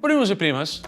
Primos e primas,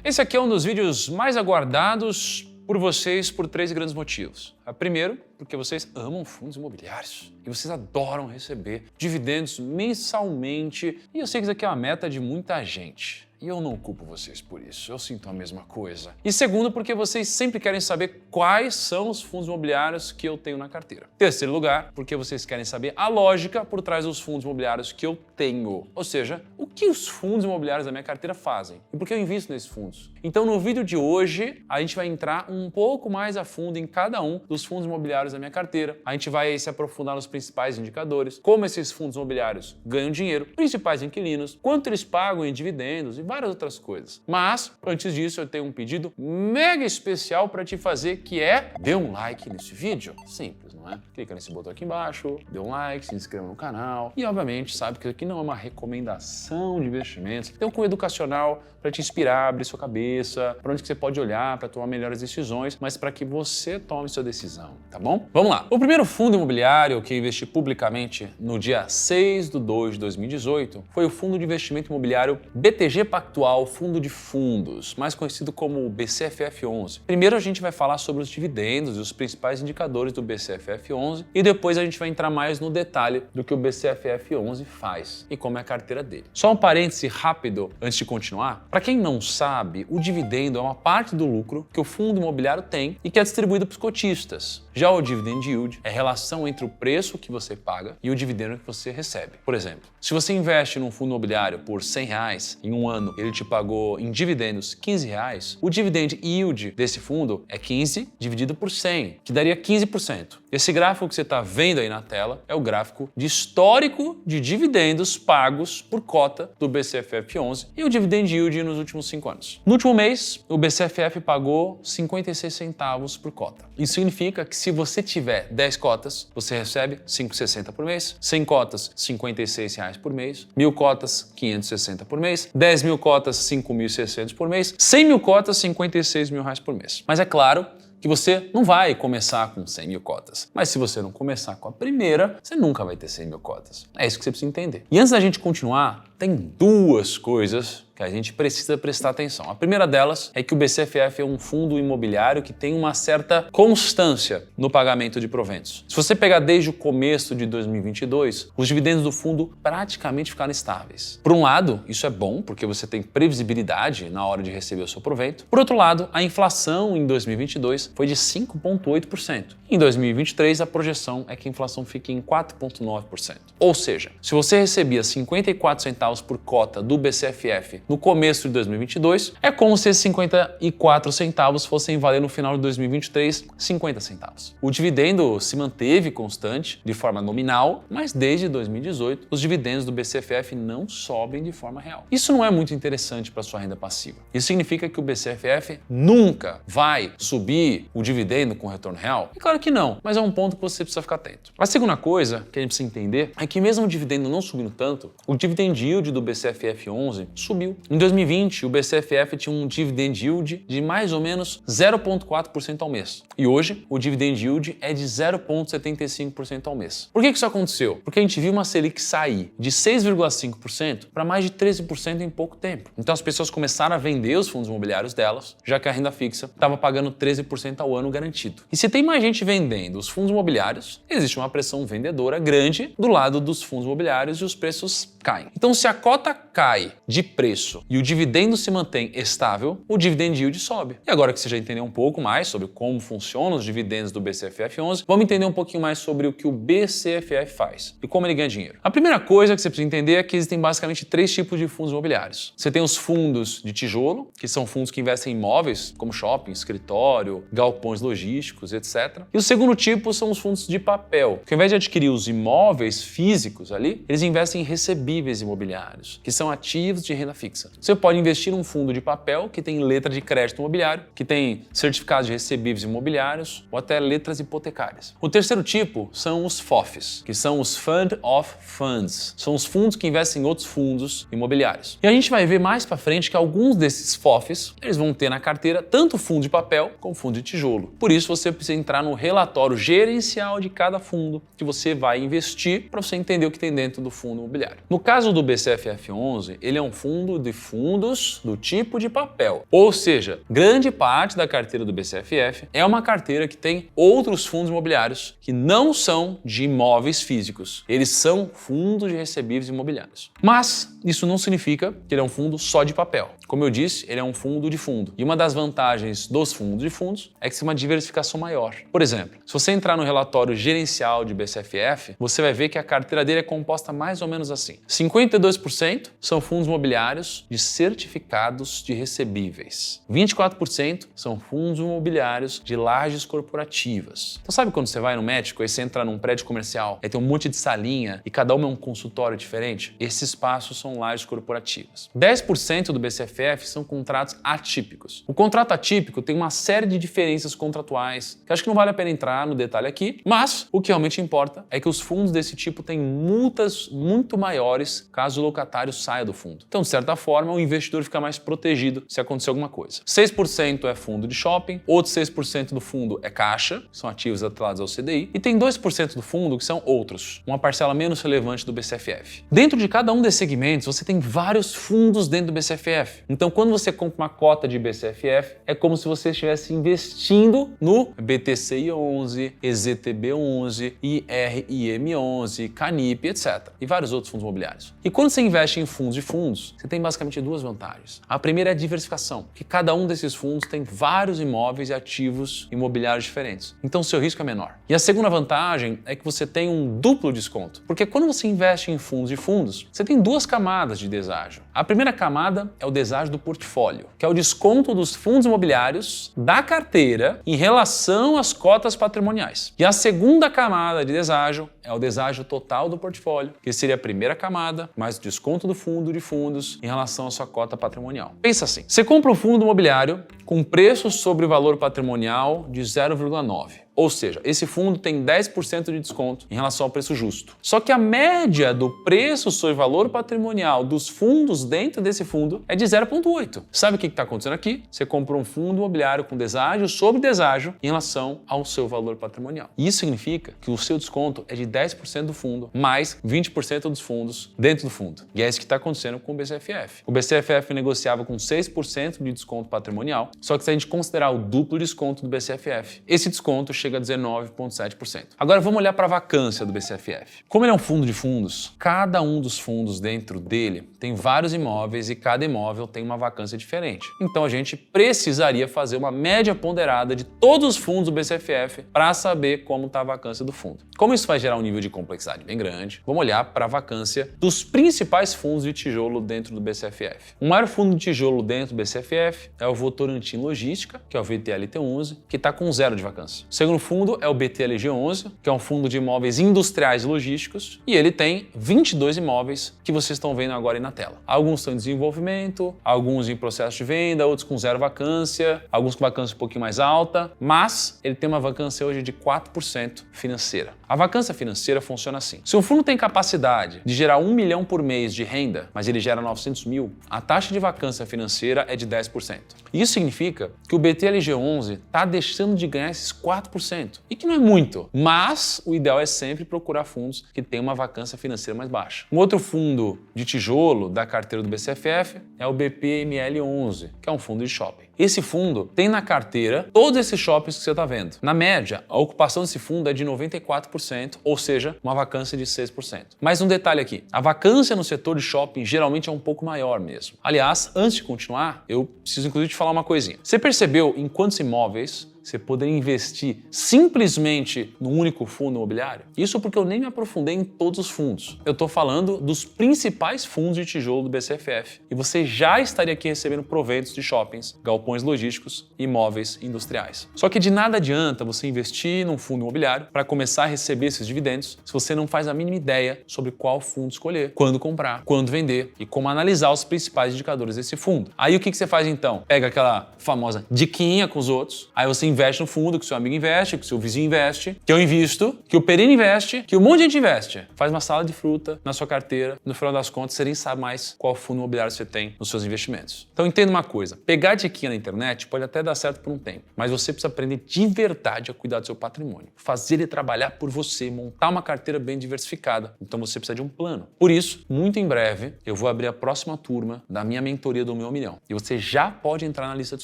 esse aqui é um dos vídeos mais aguardados por vocês por 3 grandes motivos. Primeiro, porque vocês amam fundos imobiliários e vocês adoram receber dividendos mensalmente. E eu sei que isso aqui é uma meta de muita gente. E eu não culpo vocês por isso, eu sinto a mesma coisa. E segundo, porque vocês sempre querem saber quais são os fundos imobiliários que eu tenho na carteira. Terceiro lugar, porque vocês querem saber a lógica por trás dos fundos imobiliários que eu tenho. Ou seja, o que os fundos imobiliários da minha carteira fazem e por que eu invisto nesses fundos. Então no vídeo de hoje, a gente vai entrar um pouco mais a fundo em cada um dos fundos imobiliários da minha carteira. A gente vai se aprofundar nos principais indicadores, como esses fundos imobiliários ganham dinheiro, principais inquilinos, quanto eles pagam em dividendos e várias outras coisas. Mas, antes disso, eu tenho um pedido mega especial para te fazer, que é dê um like nesse vídeo. Simples, não é? Clica nesse botão aqui embaixo, dê um like, se inscreva no canal e, obviamente, sabe que isso aqui não é uma recomendação de investimentos. Tem um cunho educacional para te inspirar, abrir sua cabeça, para onde que você pode olhar para tomar melhores decisões, mas para que você tome sua decisão, tá bom? Vamos lá. O primeiro fundo imobiliário que eu investi publicamente no dia 6/2/2018 foi o fundo de investimento imobiliário BTG Pactual Fundo de Fundos, mais conhecido como BCFF11. Primeiro a gente vai falar sobre os dividendos e os principais indicadores do BCFF11 e depois a gente vai entrar mais no detalhe do que o BCFF11 faz e como é a carteira dele. Só um parêntese rápido antes de continuar. Para quem não sabe, o dividendo é uma parte do lucro que o fundo imobiliário tem e que é distribuído para os cotistas. Já o dividend yield é a relação entre o preço que você paga e o dividendo que você recebe. Por exemplo, se você investe num fundo imobiliário por R$100 em um ano, ele te pagou em dividendos R$15, o dividend yield desse fundo é 15 dividido por 100, que daria 15%. Esse gráfico que você está vendo aí na tela é o gráfico de histórico de dividendos pagos por cota do BCFF11 e o dividend yield nos últimos 5 anos. No último mês, o BCFF pagou 56 centavos por cota. Isso significa que se você tiver 10 cotas, você recebe 5,60 por mês, 100 cotas, R$56 por mês, 1.000 cotas, 560 por mês, 10 mil cotas, 5.600 por mês, 100 mil cotas, R$56 mil por mês. Mas é claro que você não vai começar com 100 mil cotas. Mas se você não começar com a primeira, você nunca vai ter 100 mil cotas. É isso que você precisa entender. E antes da gente continuar, tem 2 coisas que a gente precisa prestar atenção. A primeira delas é que o BCFF é um fundo imobiliário que tem uma certa constância no pagamento de proventos. Se você pegar desde o começo de 2022, os dividendos do fundo praticamente ficaram estáveis. Por um lado, isso é bom, porque você tem previsibilidade na hora de receber o seu provento. Por outro lado, a inflação em 2022 foi de 5,8%. Em 2023, a projeção é que a inflação fique em 4,9%. Ou seja, se você recebia 54 centavos por cota do BCFF no começo de 2022, é como se esses 54 centavos fossem valer no final de 2023 50 centavos. O dividendo se manteve constante de forma nominal, mas desde 2018 os dividendos do BCFF não sobem de forma real. Isso não é muito interessante para sua renda passiva. Isso significa que o BCFF nunca vai subir o dividendo com retorno real? É claro que não, mas é um ponto que você precisa ficar atento. A segunda coisa que a gente precisa entender é que mesmo o dividendo não subindo tanto, o dividend yield do BCFF11 subiu. Em 2020, o BCFF tinha um dividend yield de mais ou menos 0,4% ao mês. E hoje, o dividend yield é de 0,75% ao mês. Por que isso aconteceu? Porque a gente viu uma Selic sair de 6,5% para mais de 13% em pouco tempo. Então as pessoas começaram a vender os fundos imobiliários delas, já que a renda fixa estava pagando 13% ao ano garantido. E se tem mais gente vendendo os fundos imobiliários, existe uma pressão vendedora grande do lado dos fundos imobiliários e os preços caem. Então se a cota cai de preço e o dividendo se mantém estável, o dividend yield sobe. E agora que você já entendeu um pouco mais sobre como funcionam os dividendos do BCFF11, vamos entender um pouquinho mais sobre o que o BCFF faz e como ele ganha dinheiro. A primeira coisa que você precisa entender é que existem basicamente 3 tipos de fundos imobiliários. Você tem os fundos de tijolo, que são fundos que investem em imóveis, como shopping, escritório, galpões logísticos, etc. E o segundo tipo são os fundos de papel, que ao invés de adquirir os imóveis físicos ali, eles investem em recebíveis imobiliários, que são ativos de renda fixa. Você pode investir num fundo de papel que tem letra de crédito imobiliário, que tem certificados de recebíveis imobiliários ou até letras hipotecárias. O terceiro tipo são os FOFs, que são os Fund of Funds. São os fundos que investem em outros fundos imobiliários. E a gente vai ver mais para frente que alguns desses FOFs, eles vão ter na carteira tanto fundo de papel como fundo de tijolo. Por isso você precisa entrar no relatório gerencial de cada fundo que você vai investir para você entender o que tem dentro do fundo imobiliário. No caso do BCFF, BCFF11, ele é um fundo de fundos do tipo de papel. Ou seja, grande parte da carteira do BCFF é uma carteira que tem outros fundos imobiliários que não são de imóveis físicos. Eles são fundos de recebíveis imobiliários. Mas isso não significa que ele é um fundo só de papel. Como eu disse, ele é um fundo de fundo. E uma das vantagens dos fundos de fundos é que tem uma diversificação maior. Por exemplo, se você entrar no relatório gerencial de BCFF, você vai ver que a carteira dele é composta mais ou menos assim. 52% são fundos imobiliários de certificados de recebíveis. 24% são fundos imobiliários de lajes corporativas. Então sabe quando você vai no médico e você entra num prédio comercial, aí tem um monte de salinha e cada uma é um consultório diferente? Esses espaços são lajes corporativas. 10% do BCFF são contratos atípicos. O contrato atípico tem uma série de diferenças contratuais, que acho que não vale a pena entrar no detalhe aqui, mas o que realmente importa é que os fundos desse tipo têm multas muito maiores caso o locatário saia do fundo. Então, de certa forma, o investidor fica mais protegido se acontecer alguma coisa. 6% é fundo de shopping, outro 6% do fundo é caixa, que são ativos atrelados ao CDI, e tem 2% do fundo que são outros, uma parcela menos relevante do BCFF. Dentro de cada um desses segmentos, você tem vários fundos dentro do BCFF. Então, quando você compra uma cota de BCFF, é como se você estivesse investindo no BTCI11, EZTB11, IRIM11, Canip, etc. E vários outros fundos imobiliários. E quando você investe em fundos de fundos, você tem basicamente duas vantagens. A primeira é a diversificação, que cada um desses fundos tem vários imóveis e ativos imobiliários diferentes. Então, o seu risco é menor. E a segunda vantagem é que você tem um duplo desconto, porque quando você investe em fundos de fundos, você tem duas camadas de deságio. A primeira camada é o deságio do portfólio, que é o desconto dos fundos imobiliários da carteira em relação às cotas patrimoniais. E a segunda camada de deságio é o deságio total do portfólio, que seria a primeira camada, mais o desconto do fundo de fundos em relação à sua cota patrimonial. Pensa assim, você compra um fundo imobiliário com preço sobre o valor patrimonial de 0,9. Ou seja, esse fundo tem 10% de desconto em relação ao preço justo. Só que a média do preço sobre valor patrimonial dos fundos dentro desse fundo é de 0,8. Sabe o que está acontecendo aqui? Você comprou um fundo imobiliário com deságio sobre deságio em relação ao seu valor patrimonial. Isso significa que o seu desconto é de 10% do fundo, mais 20% dos fundos dentro do fundo. E é isso que está acontecendo com o BCFF. O BCFF negociava com 6% de desconto patrimonial, só que se a gente considerar o duplo desconto do BCFF, esse desconto chega a 19,7%. Agora vamos olhar para a vacância do BCFF. Como ele é um fundo de fundos, cada um dos fundos dentro dele tem vários imóveis e cada imóvel tem uma vacância diferente. Então a gente precisaria fazer uma média ponderada de todos os fundos do BCFF para saber como está a vacância do fundo. Como isso vai gerar um nível de complexidade bem grande, vamos olhar para a vacância dos principais fundos de tijolo dentro do BCFF. O maior fundo de tijolo dentro do BCFF é o Votorantim Logística, que é o VTLT11, que está com 0 de vacância. O segundo fundo é o BTLG11, que é um fundo de imóveis industriais e logísticos, e ele tem 22 imóveis que vocês estão vendo agora aí na tela. Alguns estão em desenvolvimento, alguns em processo de venda, outros com 0 vacância, alguns com vacância um pouquinho mais alta, mas ele tem uma vacância hoje de 4% financeira. A vacância financeira funciona assim. Se um fundo tem capacidade de gerar 1 milhão por mês de renda, mas ele gera 900 mil, a taxa de vacância financeira é de 10%. Isso significa que o BTLG11 está deixando de ganhar esses 4%. E que não é muito, mas o ideal é sempre procurar fundos que têm uma vacância financeira mais baixa. Um outro fundo de tijolo da carteira do BCFF é o BPML11, que é um fundo de shopping. Esse fundo tem na carteira todos esses shoppings que você está vendo. Na média, a ocupação desse fundo é de 94%, ou seja, uma vacância de 6%. Mas um detalhe aqui, a vacância no setor de shopping geralmente é um pouco maior mesmo. Aliás, antes de continuar, eu preciso inclusive te falar uma coisinha. Você percebeu em quantos imóveis você poderia investir simplesmente num único fundo imobiliário? Isso porque eu nem me aprofundei em todos os fundos. Eu estou falando dos principais fundos de tijolo do BCFF. E você já estaria aqui recebendo proventos de shoppings, galpões logísticos e imóveis industriais. Só que de nada adianta você investir num fundo imobiliário para começar a receber esses dividendos se você não faz a mínima ideia sobre qual fundo escolher, quando comprar, quando vender e como analisar os principais indicadores desse fundo. Aí o que você faz então? Pega aquela famosa diquinha com os outros, aí você investe no fundo que o seu amigo investe, que o seu vizinho investe, que eu invisto, que o Perini investe, que um monte de gente investe. Faz uma salada de fruta na sua carteira, no final das contas você nem sabe mais qual fundo imobiliário você tem nos seus investimentos. Então entenda uma coisa, pegar diquinha na internet pode até dar certo por um tempo, mas você precisa aprender de verdade a cuidar do seu patrimônio, fazer ele trabalhar por você, montar uma carteira bem diversificada. Então você precisa de um plano. Por isso, muito em breve, eu vou abrir a próxima turma da minha mentoria do 1 milhão. E você já pode entrar na lista de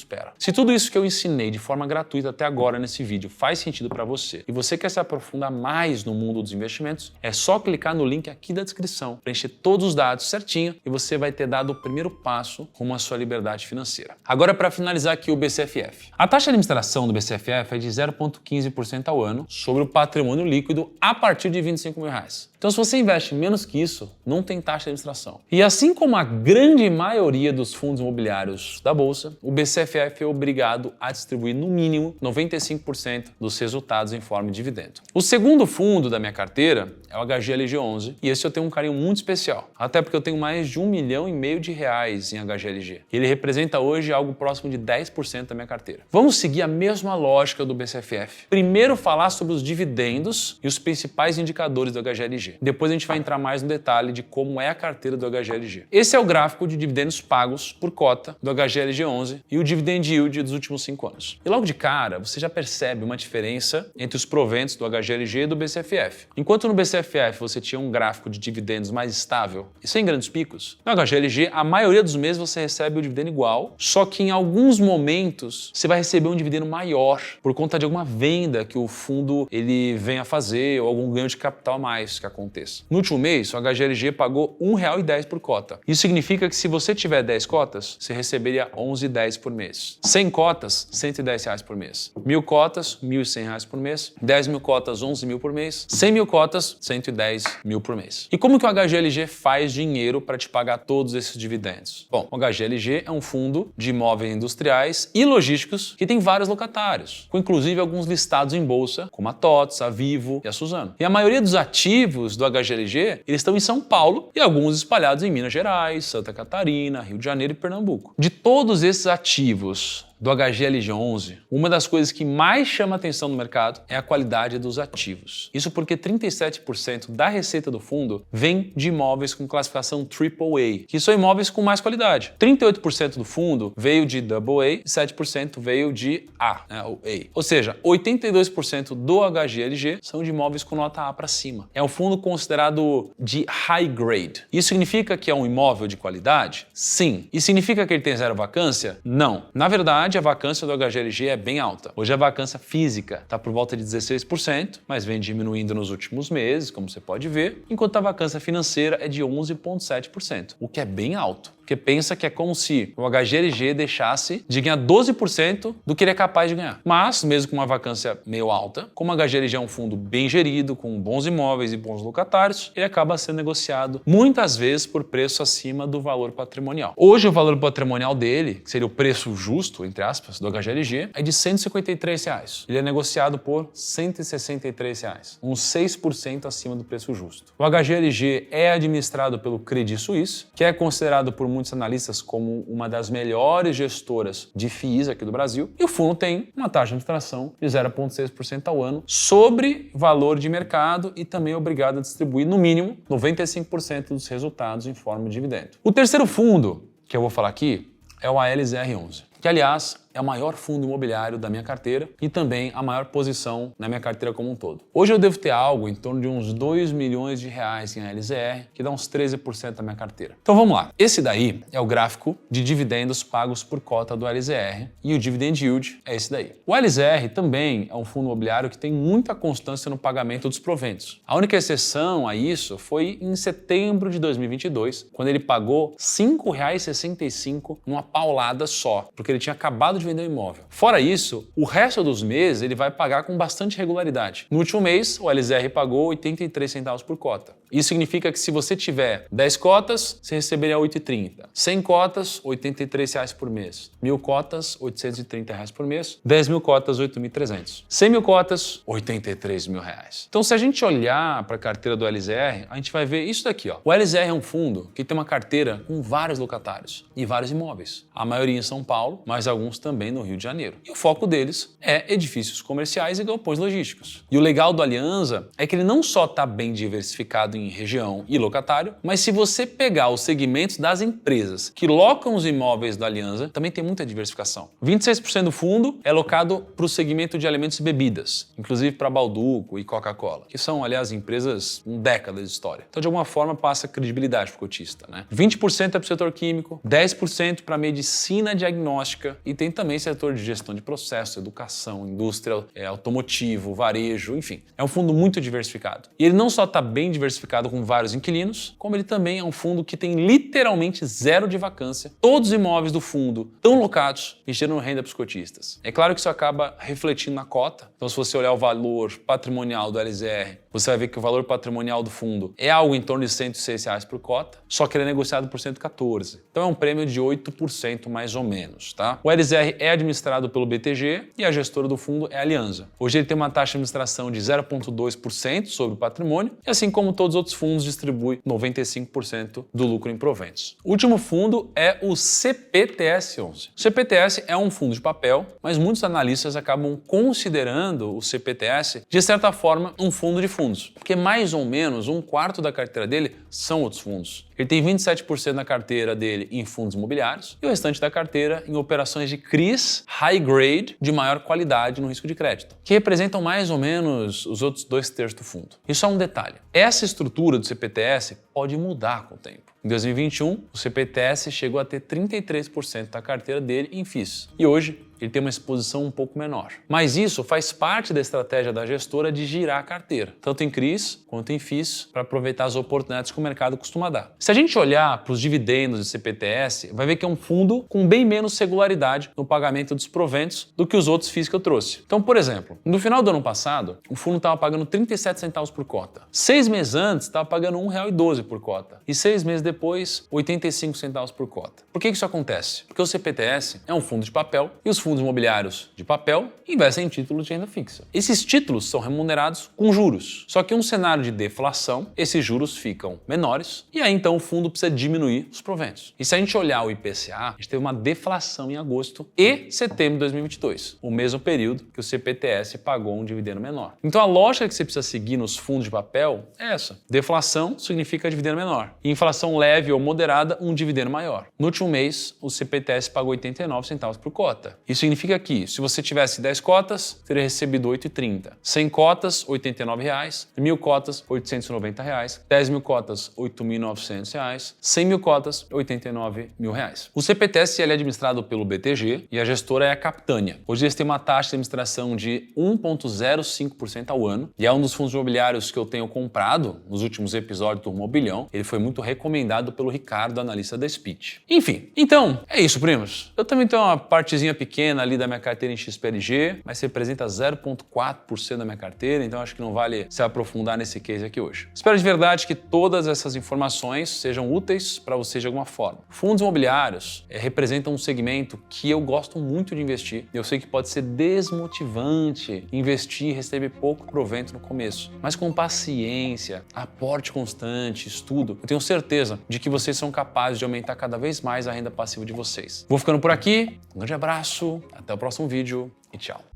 espera. Se tudo isso que eu ensinei de forma gratuita até agora nesse vídeo faz sentido para você e você quer se aprofundar mais no mundo dos investimentos, é só clicar no link aqui da descrição, preencher todos os dados certinho e você vai ter dado o primeiro passo rumo à sua liberdade financeira. Agora, para finalizar aqui o BCFF. A taxa de administração do BCFF é de 0,15% ao ano sobre o patrimônio líquido a partir de R$25 mil. Então, se você investe menos que isso, não tem taxa de administração. E assim como a grande maioria dos fundos imobiliários da Bolsa, o BCFF é obrigado a distribuir no mínimo 95% dos resultados em forma de dividendo. O segundo fundo da minha carteira é o HGLG11 e esse eu tenho um carinho muito especial, até porque eu tenho mais de R$1,5 milhão em HGLG. Ele representa hoje algo próximo de 10% da minha carteira. Vamos seguir a mesma lógica do BCFF. Primeiro falar sobre os dividendos e os principais indicadores do HGLG. Depois a gente vai entrar mais no detalhe de como é a carteira do HGLG. Esse é o gráfico de dividendos pagos por cota do HGLG11 e o dividend yield dos últimos 5 anos. E logo de cara, você já percebe uma diferença entre os proventos do HGLG e do BCFF. Enquanto no BCFF você tinha um gráfico de dividendos mais estável e sem grandes picos, no HGLG a maioria dos meses você recebe o dividendo igual, só que em alguns momentos você vai receber um dividendo maior por conta de alguma venda que o fundo ele venha a fazer ou algum ganho de capital a mais que aconteça. No último mês, o HGLG pagou R$1,10 por cota. Isso significa que se você tiver 10 cotas, você receberia R$11,10 por mês. 100 cotas, R$110 por mês. 1.000 cotas, R$1.100 por mês. 10 mil cotas, 11 mil por mês. 100 mil cotas, 110 mil por mês. E como que o HGLG faz dinheiro para te pagar todos esses dividendos? Bom, o HGLG é um fundo de imóveis industriais e logísticos que tem vários locatários, com inclusive alguns listados em bolsa, como a TOTS, a Vivo e a Suzano. E a maioria dos ativos do HGLG, eles estão em São Paulo e alguns espalhados em Minas Gerais, Santa Catarina, Rio de Janeiro e Pernambuco. De todos esses ativos do HGLG11, uma das coisas que mais chama atenção no mercado é a qualidade dos ativos. Isso porque 37% da receita do fundo vem de imóveis com classificação AAA, que são imóveis com mais qualidade. 38% do fundo veio de AA e 7% veio de A, ou A. Ou seja, 82% do HGLG são de imóveis com nota A para cima. É um fundo considerado de high grade. Isso significa que é um imóvel de qualidade? Sim. E significa que ele tem zero vacância? Não. Na verdade, a vacância do HGLG é bem alta. Hoje a vacância física está por volta de 16%, mas vem diminuindo nos últimos meses, como você pode ver, enquanto a vacância financeira é de 11,7%, o que é bem alto. Porque pensa que é como se o HGLG deixasse de ganhar 12% do que ele é capaz de ganhar. Mas, mesmo com uma vacância meio alta, como o HGLG é um fundo bem gerido, com bons imóveis e bons locatários, ele acaba sendo negociado muitas vezes por preço acima do valor patrimonial. Hoje o valor patrimonial dele, que seria o preço justo, entre aspas, do HGLG, é de R$153. Ele é negociado por R$163, uns 6% acima do preço justo. O HGLG é administrado pelo Credit Suisse, que é considerado por muitos analistas como uma das melhores gestoras de FIIs aqui do Brasil, e o fundo tem uma taxa de administração de 0,6% ao ano sobre valor de mercado e também é obrigado a distribuir no mínimo 95% dos resultados em forma de dividendo. O terceiro fundo que eu vou falar aqui é o ALZR11, que aliás é o maior fundo imobiliário da minha carteira e também a maior posição na minha carteira como um todo. Hoje eu devo ter algo em torno de uns R$2 milhões em ALZR, que dá uns 13% da minha carteira. Então vamos lá. Esse daí é o gráfico de dividendos pagos por cota do ALZR e o dividend yield é esse daí. O ALZR também é um fundo imobiliário que tem muita constância no pagamento dos proventos. A única exceção a isso foi em setembro de 2022, quando ele pagou R$ 5,65 numa paulada só, porque ele tinha acabado de vender o imóvel. Fora isso, o resto dos meses ele vai pagar com bastante regularidade. No último mês, o LZR pagou 83 centavos por cota. Isso significa que se você tiver 10 cotas, você receberia 8,30. 100 cotas, R$ 83 por mês. 1.000 cotas, R$ 830 por mês. 10 mil cotas, R$ 8.300. 100 mil cotas, R$ 83 mil. Então, se a gente olhar para a carteira do LZR, a gente vai ver isso daqui. Ó. O LZR é um fundo que tem uma carteira com vários locatários e vários imóveis. A maioria em São Paulo, mas alguns também no Rio de Janeiro. E o foco deles é edifícios comerciais e galpões logísticos. E o legal do Alianza é que ele não só está bem diversificado em em região e locatário, mas se você pegar os segmentos das empresas que locam os imóveis da Alianza, também tem muita diversificação. 26% do fundo é locado para o segmento de alimentos e bebidas, inclusive para Bauducco e Coca-Cola, que são, aliás, empresas com décadas de história. Então, de alguma forma, passa credibilidade para o cotista, né? 20% é para o setor químico, 10% para medicina diagnóstica e tem também setor de gestão de processo, educação, indústria, automotivo, varejo, enfim. É um fundo muito diversificado. E ele não só está bem diversificado com vários inquilinos, como ele também é um fundo que tem literalmente zero de vacância. Todos os imóveis do fundo estão locados e geram renda para os cotistas. É claro que isso acaba refletindo na cota. Então, se você olhar o valor patrimonial do LZR, você vai ver que o valor patrimonial do fundo é algo em torno de R$106 por cota, só que ele é negociado por 114. Então é um prêmio de 8% mais ou menos, tá? O LZR é administrado pelo BTG e a gestora do fundo é a Alianza. Hoje ele tem uma taxa de administração de 0,2% sobre o patrimônio e assim como todos os outros fundos distribui 95% do lucro em proventos. O último fundo é o CPTS11. O CPTS é um fundo de papel, mas muitos analistas acabam considerando o CPTS de certa forma um fundo de fundos, porque mais ou menos 1/4 da carteira dele são outros fundos. Ele tem 27% da carteira dele em fundos imobiliários e o restante da carteira em operações de CRIs high grade de maior qualidade no risco de crédito, que representam mais ou menos os outros 2/3 do fundo. E só um detalhe, essa estrutura do CPTS pode mudar com o tempo. Em 2021, o CPTS chegou a ter 33% da carteira dele em FIIs e hoje ele tem uma exposição um pouco menor. Mas isso faz parte da estratégia da gestora de girar a carteira, tanto em CRIs quanto em FIIs, para aproveitar as oportunidades que o mercado costuma dar. Se a gente olhar para os dividendos do CPTS, vai ver que é um fundo com bem menos regularidade no pagamento dos proventos do que os outros FIIs que eu trouxe. Então, por exemplo, no final do ano passado, o fundo estava pagando 37 centavos por cota. 6 meses antes, estava pagando R$1,12 por cota. E 6 meses depois, 85 centavos por cota. Por que isso acontece? Porque o CPTS é um fundo de papel e os fundos imobiliários de papel investem em títulos de renda fixa. Esses títulos são remunerados com juros. Só que em um cenário de deflação, esses juros ficam menores e aí então o fundo precisa diminuir os proventos. E se a gente olhar o IPCA, a gente teve uma deflação em agosto e setembro de 2022, o mesmo período que o CPTS pagou um dividendo menor. Então a lógica que você precisa seguir nos fundos de papel é essa. Deflação significa dividendo menor. E inflação leve ou moderada, um dividendo maior. No último mês, o CPTS pagou 89 centavos por cota. Isso significa que, se você tivesse 10 cotas, teria recebido 8,30. 100 cotas, R$ 89,00. 1.000 cotas, R$ 890,00. 10 mil cotas, R$ 8.900. 100 mil cotas, R$ 89.000. O CPTS ele é administrado pelo BTG e a gestora é a Capitânia. Hoje eles têm uma taxa de administração de 1,05% ao ano e é um dos fundos imobiliários que eu tenho comprado nos últimos episódios do Mobilhão. Ele foi muito recomendado pelo Ricardo, analista da Speech. Enfim, então, é isso, primos. Eu também tenho uma partezinha pequena ali da minha carteira em XPLG, mas representa 0,4% da minha carteira, então acho que não vale se aprofundar nesse case aqui hoje. Espero de verdade que todas essas informações sejam úteis para você de alguma forma. Fundos imobiliários representam um segmento que eu gosto muito de investir. Eu sei que pode ser desmotivante investir e receber pouco provento no começo, mas com paciência, aporte constante, estudo, eu tenho certeza de que vocês são capazes de aumentar cada vez mais a renda passiva de vocês. Vou ficando por aqui, um grande abraço, até o próximo vídeo e tchau.